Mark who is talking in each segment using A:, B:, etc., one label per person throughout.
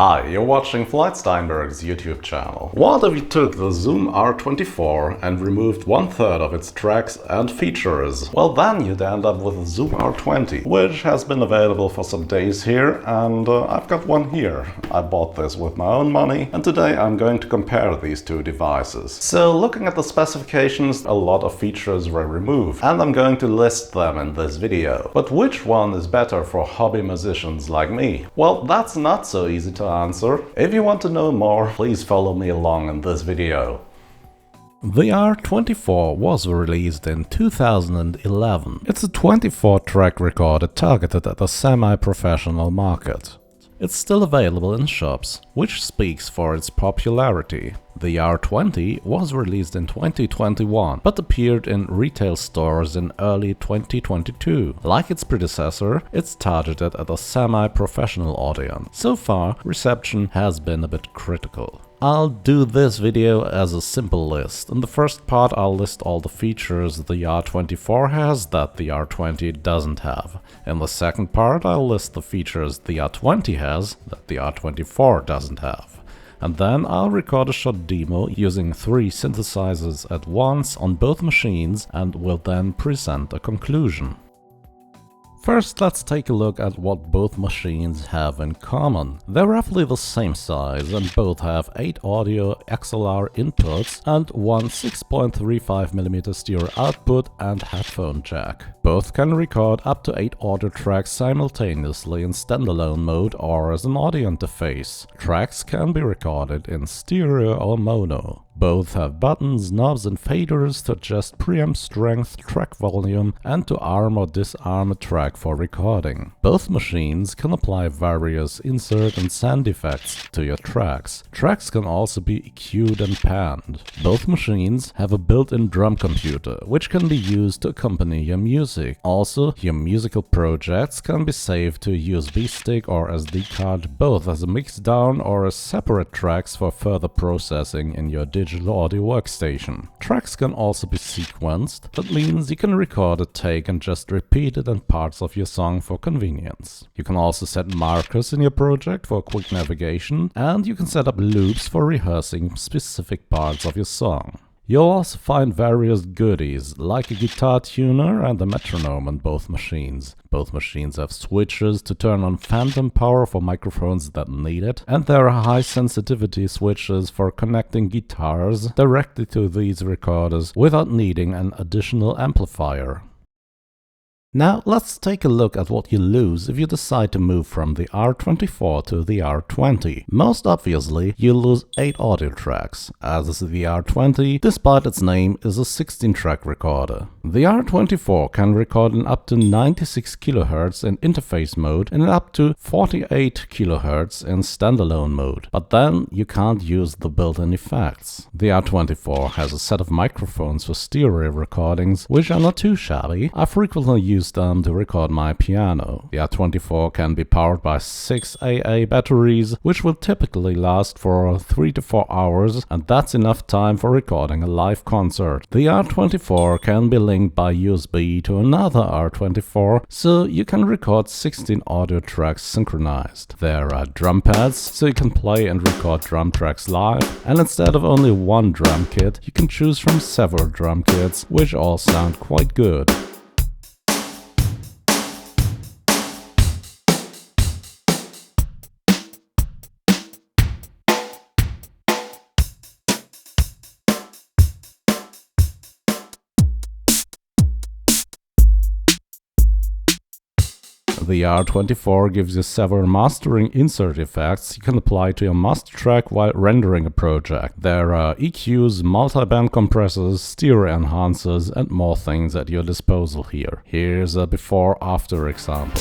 A: Hi, you're watching Floyd Steinberg's YouTube channel. What if you took the ZOOM R24 and removed 1/3 of its tracks and features? Well, then you'd end up with the ZOOM R20, which has been available for some days here, and I've got one here. I bought this with my own money, and today I'm going to compare these two devices. So, looking at the specifications, a lot of features were removed, and I'm going to list them in this video. But which one is better for hobby musicians like me? Well, that's not so easy to answer. If you want to know more, please follow me along in this video. The R24 was released in 2011. It's a 24-track recorder targeted at the semi-professional market. It's still available in shops, which speaks for its popularity. The R20 was released in 2021, but appeared in retail stores in early 2022. Like its predecessor, it's targeted at a semi-professional audience. So far, reception has been a bit critical. I'll do this video as a simple list. In the first part, I'll list all the features the R24 has that the R20 doesn't have. In the second part, I'll list the features the R20 has that the R24 doesn't have. And then I'll record a short demo using 3 synthesizers at once on both machines and will then present a conclusion. First, let's take a look at what both machines have in common. They're roughly the same size and both have 8 audio XLR inputs and one 6.35mm stereo output and headphone jack. Both can record up to 8 audio tracks simultaneously in standalone mode or as an audio interface. Tracks can be recorded in stereo or mono. Both have buttons, knobs and faders to adjust preamp strength, track volume, and to arm or disarm a track for recording. Both machines can apply various insert and send effects to your tracks. Tracks can also be EQ'd and panned. Both machines have a built-in drum computer, which can be used to accompany your music. Also, your musical projects can be saved to a USB stick or SD card, both as a mixdown or as separate tracks for further processing in your digital audio workstation. Tracks can also be sequenced. That means you can record a take and just repeat it in parts of your song for convenience. You can also set markers in your project for quick navigation, and you can set up loops for rehearsing specific parts of your song. You'll also find various goodies, like a guitar tuner and a metronome on both machines. Both machines have switches to turn on phantom power for microphones that need it, and there are high sensitivity switches for connecting guitars directly to these recorders without needing an additional amplifier. Now let's take a look at what you lose if you decide to move from the R24 to the R20. Most obviously, you lose 8 audio tracks, as is the R20, despite its name, is a 16-track recorder. The R24 can record in up to 96 kHz in interface mode and up to 48 kHz in standalone mode, but then you can't use the built-in effects. The R24 has a set of microphones for stereo recordings, which are not too shabby. I frequently use them to record my piano. The R24 can be powered by 6 AA batteries, which will typically last for 3 to 4 hours, and that's enough time for recording a live concert. The R24 can be linked by USB to another R24, so you can record 16 audio tracks synchronized. There are drum pads, so you can play and record drum tracks live, and instead of only one drum kit, you can choose from several drum kits, which all sound quite good. The R24 gives you several mastering insert effects you can apply to your master track while rendering a project. There are EQs, multi-band compressors, stereo enhancers, and more things at your disposal here. Here's a before-after example.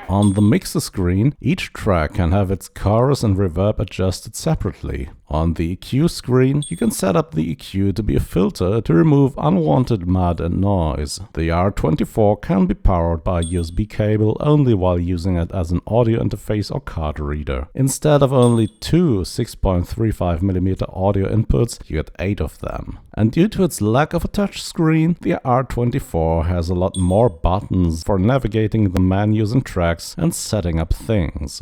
A: On the mixer screen, each track can have its chorus and reverb adjusted separately. On the EQ screen, you can set up the EQ to be a filter to remove unwanted mud and noise. The R24 can be powered by a USB cable only while using it as an audio interface or card reader. Instead of only two 6.35mm audio inputs, you get 8 of them. And due to its lack of a touch screen, the R24 has a lot more buttons for navigating the menus and tracks and setting up things.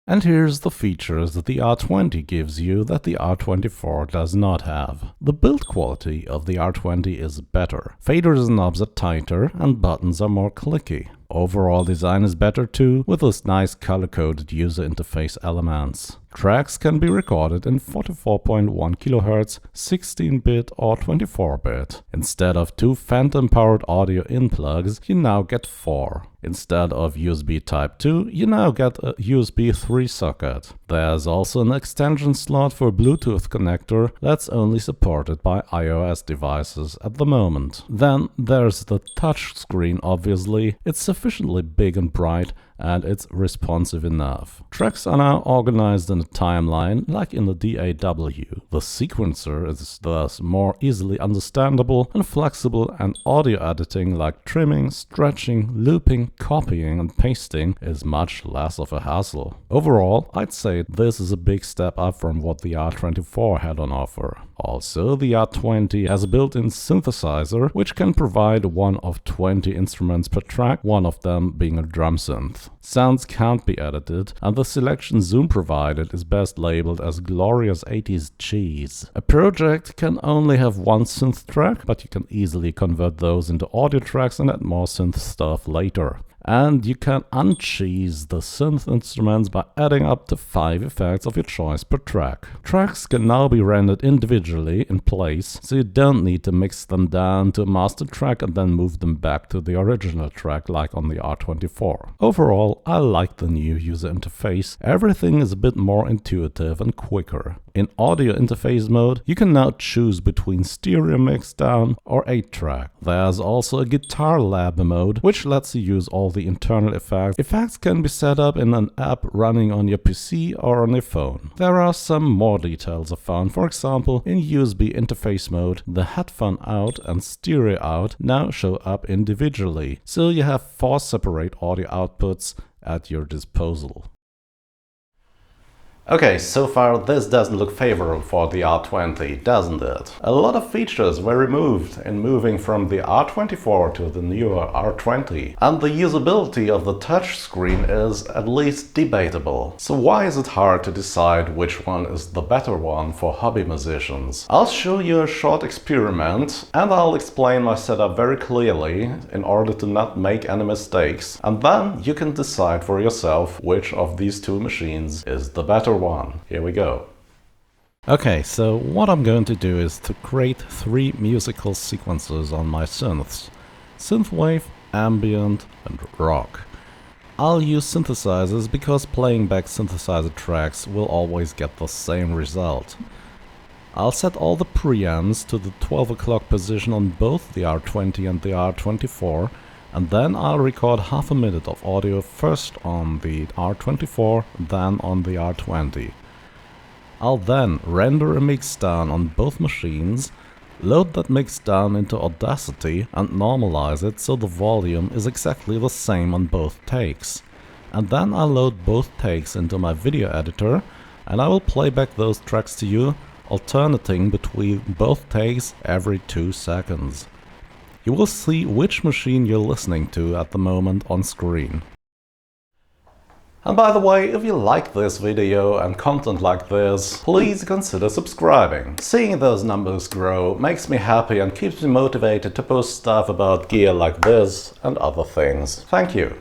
A: And here's the features that the R20 gives you that the R24 does not have. The build quality of the R20 is better. Faders and knobs are tighter and buttons are more clicky. Overall design is better too, with this nice color-coded user interface elements. Tracks can be recorded in 44.1 kHz, 16-bit or 24-bit. Instead of 2 phantom-powered audio in plugs, you now get 4. Instead of USB Type 2, you now get a USB 3 socket. There's also an extension slot for a Bluetooth connector that's only supported by iOS devices at the moment. Then there's the touch screen, obviously. It's sufficiently big and bright, and it's responsive enough. Tracks are now organized in a timeline, like in the DAW. The sequencer is thus more easily understandable and flexible, and audio editing like trimming, stretching, looping, copying and pasting is much less of a hassle. Overall, I'd say this is a big step up from what the R24 had on offer. Also, the R20 has a built-in synthesizer, which can provide one of 20 instruments per track, one of them being a drum synth. Sounds can't be edited, and the selection Zoom provided is best labeled as glorious 80s cheese. A project can only have one synth track, but you can easily convert those into audio tracks and add more synth stuff later. And you can uncheese the synth instruments by adding up to 5 effects of your choice per track. Tracks can now be rendered individually in place, so you don't need to mix them down to a master track and then move them back to the original track like on the R24. Overall, I like the new user interface. Everything is a bit more intuitive and quicker. In audio interface mode, you can now choose between stereo mixdown or 8-track. There's also a guitar lab mode, which lets you use all the internal effects. Effects can be set up in an app running on your PC or on your phone. There are some more details I found. For example, in USB interface mode, the headphone out and stereo out now show up individually, so you have 4 separate audio outputs at your disposal. Okay, so far this doesn't look favorable for the R20, doesn't it? A lot of features were removed in moving from the R24 to the newer R20, and the usability of the touchscreen is at least debatable. So why is it hard to decide which one is the better one for hobby musicians? I'll show you a short experiment, and I'll explain my setup very clearly in order to not make any mistakes, and then you can decide for yourself which of these two machines is the better one. Here we go. Okay, so what I'm going to do is to create 3 musical sequences on my synths: synthwave, ambient and rock. I'll use synthesizers because playing back synthesizer tracks will always get the same result. I'll set all the preamps to the 12 o'clock position on both the R20 and the R24, and then I'll record half a minute of audio first on the R24, then on the R20. I'll then render a mixdown on both machines, load that mixdown into Audacity and normalize it so the volume is exactly the same on both takes. And then I'll load both takes into my video editor, and I will play back those tracks to you, alternating between both takes every 2 seconds. You will see which machine you're listening to at the moment on screen. And by the way, if you like this video and content like this, please consider subscribing. Seeing those numbers grow makes me happy and keeps me motivated to post stuff about gear like this and other things. Thank you.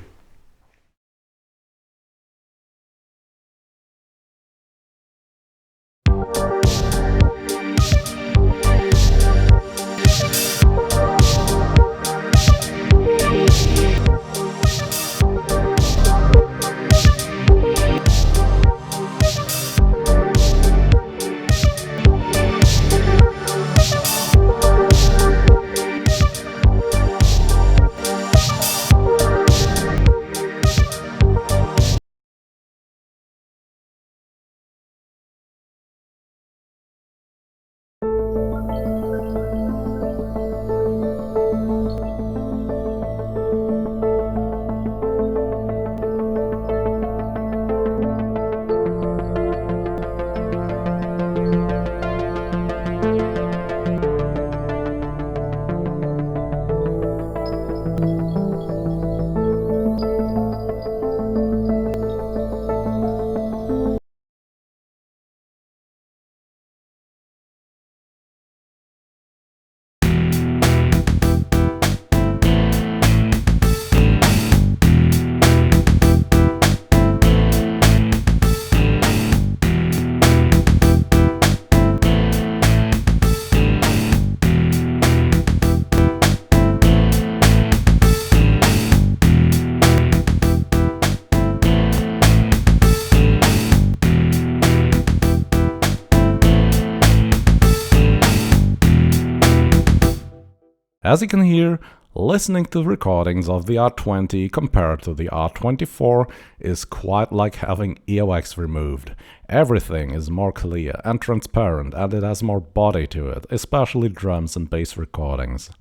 A: As you can hear, listening to recordings of the R20 compared to the R24 is quite like having earwax removed. Everything is more clear and transparent, and it has more body to it, especially drums and bass recordings.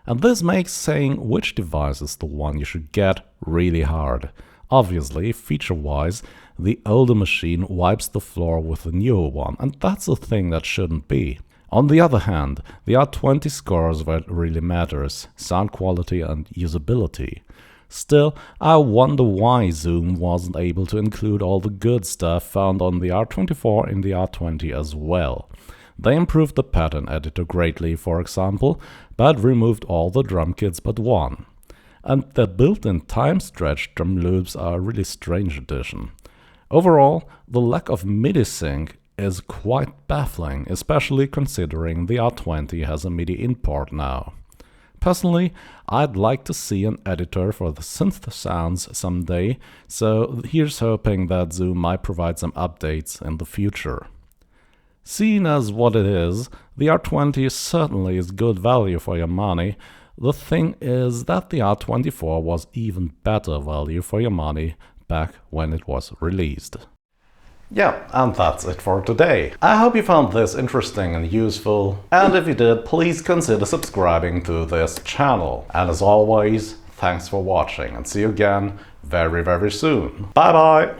A: And this makes saying which device is the one you should get really hard. Obviously, feature-wise, the older machine wipes the floor with the newer one, and that's a thing that shouldn't be. On the other hand, the R20 scores what really matters: sound quality and usability. Still, I wonder why Zoom wasn't able to include all the good stuff found on the R24 in the R20 as well. They improved the pattern editor greatly, for example, but removed all the drum kits but one. And the built-in time-stretched drum loops are a really strange addition. Overall, the lack of MIDI sync is quite baffling, especially considering the R20 has a MIDI import now. Personally, I'd like to see an editor for the synth sounds someday, so here's hoping that Zoom might provide some updates in the future. Seen as what it is, the R20 certainly is good value for your money. The thing is that the R24 was even better value for your money back when it was released. Yeah, and that's it for today. I hope you found this interesting and useful, and if you did, please consider subscribing to this channel. And as always, thanks for watching, and see you again very, very soon. Bye bye!